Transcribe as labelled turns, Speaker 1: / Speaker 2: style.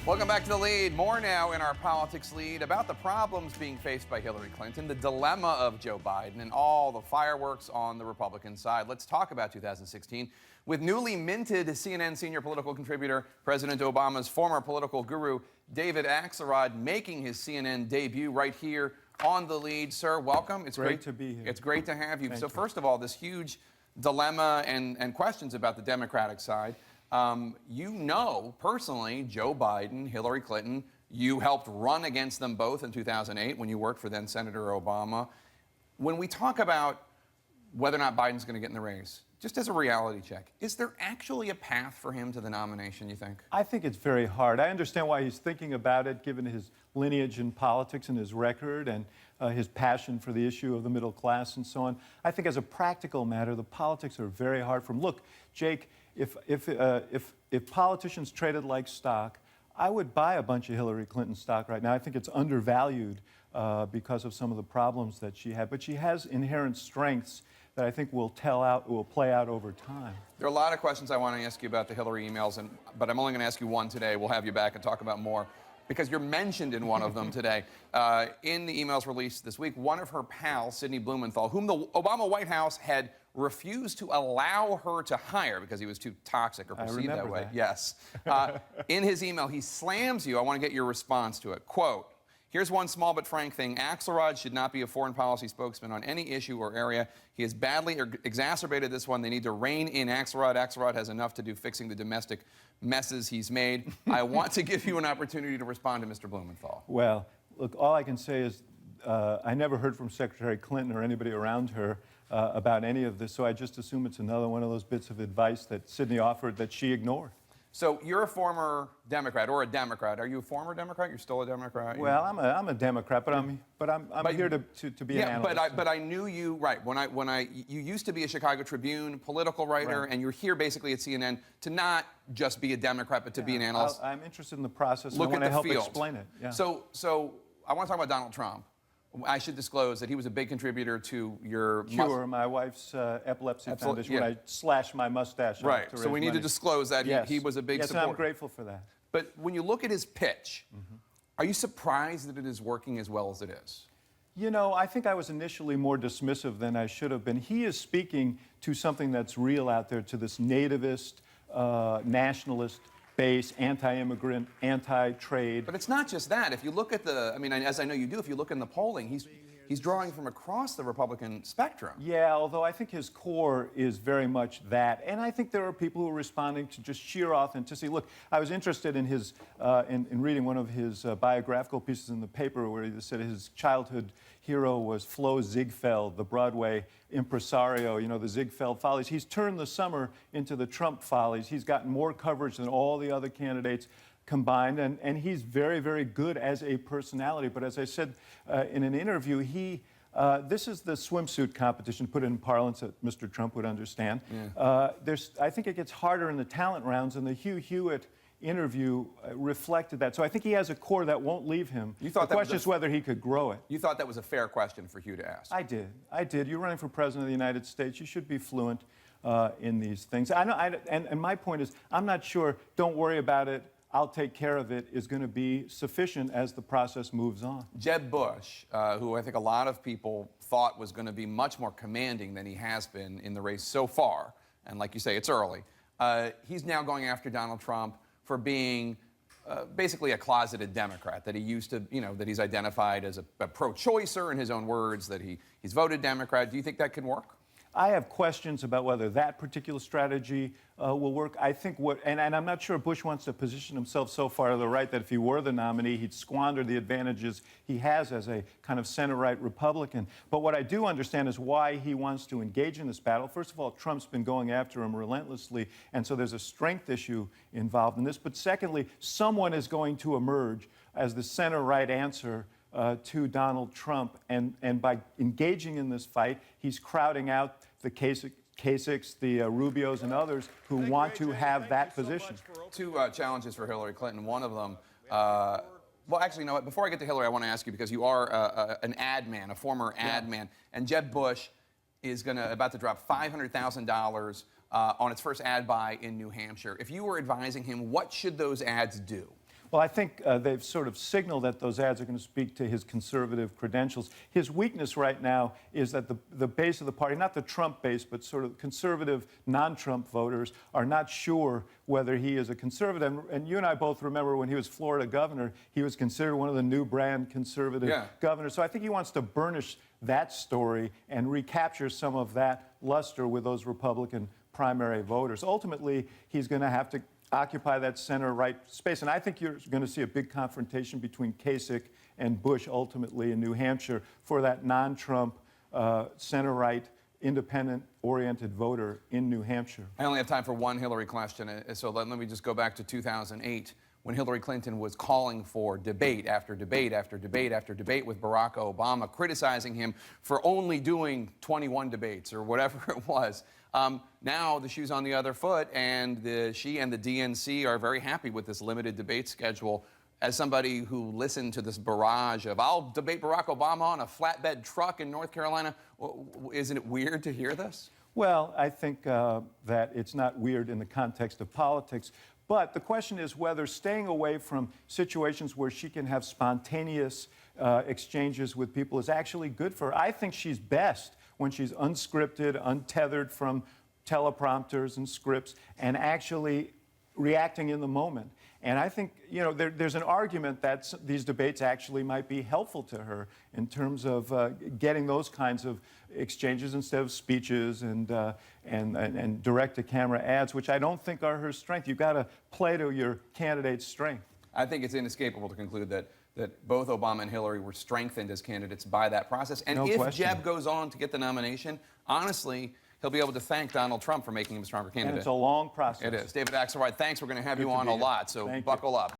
Speaker 1: Welcome back to The Lead. More now in our politics lead about the problems being faced by Hillary Clinton, the dilemma of Joe Biden, and all the fireworks on the Republican side. Let's talk about 2016 with newly minted CNN senior political contributor, President Obama's former political guru, David Axelrod, making his CNN debut right here on The Lead. Sir, welcome. It's
Speaker 2: great to be here.
Speaker 1: It's great to have you.
Speaker 2: Thank
Speaker 1: so
Speaker 2: you.
Speaker 1: first of all, this huge dilemma and questions about the Democratic side. You know personally Joe Biden, Hillary Clinton. You helped run against them both in 2008 when you worked for then Senator Obama. When we talk about whether or not Biden's going to get in the race, just as a reality check, is there actually a path for him to the nomination, you think?
Speaker 2: I think it's very hard. I understand why he's thinking about it, given his lineage in politics and his record and his passion for the issue of the middle class and so on. I think as a practical matter, the politics are very hard for him. Look, Jake, if politicians traded like stock, I would buy a bunch of Hillary Clinton stock right now. I think it's undervalued because of some of the problems that she had. But she has inherent strengths that I think will play out over time.
Speaker 1: There are a lot of questions I want to ask you about the Hillary emails, but I'm only going to ask you one today. We'll have you back and talk about more, because you're mentioned in one of them today. In the emails released this week, one of her pals, Sidney Blumenthal, whom the Obama White House had refused to allow her to hire because he was too toxic or perceived that way.
Speaker 2: That.
Speaker 1: Yes. In his email, he slams you. I want to get your response to it. Quote, "Here's one small but frank thing. Axelrod should not be a foreign policy spokesman on any issue or area. He has badly exacerbated this one. They need to rein in Axelrod. Axelrod has enough to do fixing the domestic messes he's made." I want to give you an opportunity to respond to Mr. Blumenthal.
Speaker 2: Well, look, all I can say is I never heard from Secretary Clinton or anybody around her about any of this, so I just assume it's another one of those bits of advice that Sidney offered that she ignored.
Speaker 1: So you're a former Democrat, or a Democrat. Are you a former Democrat? You're still a Democrat?
Speaker 2: Well, I'm a Democrat, but I'm here to be an analyst.
Speaker 1: But I knew you right you used to be a Chicago Tribune political writer,
Speaker 2: right.
Speaker 1: and you're here basically at CNN to not just be a Democrat, but to be an analyst.
Speaker 2: I'm interested in the process.
Speaker 1: Look
Speaker 2: and I want
Speaker 1: at
Speaker 2: to help
Speaker 1: field.
Speaker 2: Explain it. Yeah.
Speaker 1: So I want to talk about Donald Trump. I should disclose that he was a big contributor to your
Speaker 2: Cure, my wife's epilepsy foundation, when I slashed my mustache.
Speaker 1: Right. So we need to disclose that
Speaker 2: yes.
Speaker 1: he was a big supporter.
Speaker 2: Yes, I'm grateful for that.
Speaker 1: But when you look at his pitch, are you surprised that it is working as well as it is?
Speaker 2: You know, I think I was initially more dismissive than I should have been. He is speaking to something that's real out there, to this nativist, nationalist base, anti-immigrant, anti-trade.
Speaker 1: But it's not just that. If you look at as I know you do, if you look in the polling, he's drawing from across the Republican spectrum.
Speaker 2: Yeah, although I think his core is very much that. And I think there are people who are responding to just sheer authenticity. Look, I was interested in his, in reading one of his biographical pieces in the paper where he said his childhood hero was Flo Ziegfeld, the Broadway impresario, you know, the Ziegfeld Follies. He's turned the summer into the Trump Follies. He's gotten more coverage than all the other candidates combined, and he's very, very good as a personality. But as I said in an interview, this is the swimsuit competition, put in parlance that Mr. Trump would understand. Yeah. I think it gets harder in the talent rounds, and the Hugh Hewitt interview reflected that. So I think he has a core that won't leave him. The question is whether he could grow it.
Speaker 1: You thought that was a fair question for Hugh to ask?
Speaker 2: I did. You're running for president of the United States. You should be fluent in these things. I know, and my point is, I'm not sure, don't worry about it, I'll take care of it, is going to be sufficient as the process moves on.
Speaker 1: Jeb Bush, who I think a lot of people thought was going to be much more commanding than he has been in the race so far, and like you say, it's early, he's now going after Donald Trump for being basically a closeted Democrat, that he used to, that he's identified as a pro-choicer in his own words, that he's voted Democrat. Do you think that can work?
Speaker 2: I have questions about whether that particular strategy will work. I think and I'm not sure Bush wants to position himself so far to the right that if he were the nominee, he'd squander the advantages he has as a kind of center-right Republican. But what I do understand is why he wants to engage in this battle. First of all, Trump's been going after him relentlessly, and so there's a strength issue involved in this. But secondly, someone is going to emerge as the center-right answer to Donald Trump, and by engaging in this fight, he's crowding out the Kasichs, the Rubios, and others who want to have that position.
Speaker 1: Two challenges for Hillary Clinton. One of them, well, actually, you know what? Before I get to Hillary, I want to ask you, because you are an ad man, a former ad man, and Jeb Bush is about to drop $500,000 on its first ad buy in New Hampshire. If you were advising him, what should those ads do?
Speaker 2: Well, I think they've sort of signaled that those ads are going to speak to his conservative credentials. His weakness right now is that the base of the party, not the Trump base, but sort of conservative, non-Trump voters, are not sure whether he is a conservative. And you and I both remember when he was Florida governor, he was considered one of the new brand conservative governors. So I think he wants to burnish that story and recapture some of that luster with those Republican primary voters. Ultimately, he's going to have to occupy that center-right space. And I think you're going to see a big confrontation between Kasich and Bush ultimately in New Hampshire for that non-Trump, center-right, independent-oriented voter in New Hampshire.
Speaker 1: I only have time for one Hillary question, so let me just go back to 2008 when Hillary Clinton was calling for debate after debate after debate after debate with Barack Obama, criticizing him for only doing 21 debates or whatever it was. Now the shoe's on the other foot, and she and the DNC are very happy with this limited debate schedule. As somebody who listened to this barrage of, I'll debate Barack Obama on a flatbed truck in North Carolina, isn't it weird to hear this?
Speaker 2: Well, I think that it's not weird in the context of politics. But the question is whether staying away from situations where she can have spontaneous exchanges with people is actually good for her. I think she's best when she's unscripted, untethered from teleprompters and scripts, and actually reacting in the moment. And I think, you know, there's an argument that these debates actually might be helpful to her in terms of getting those kinds of exchanges instead of speeches and direct-to-camera ads, which I don't think are her strength. You've got to play to your candidate's strength.
Speaker 1: I think it's inescapable to conclude that both Obama and Hillary were strengthened as candidates by that process. And if Jeb goes on to get the nomination, honestly, he'll be able to thank Donald Trump for making him a stronger candidate.
Speaker 2: And it's a long process.
Speaker 1: It is. David Axelrod, thanks. We're going to have you on a lot, so buckle up.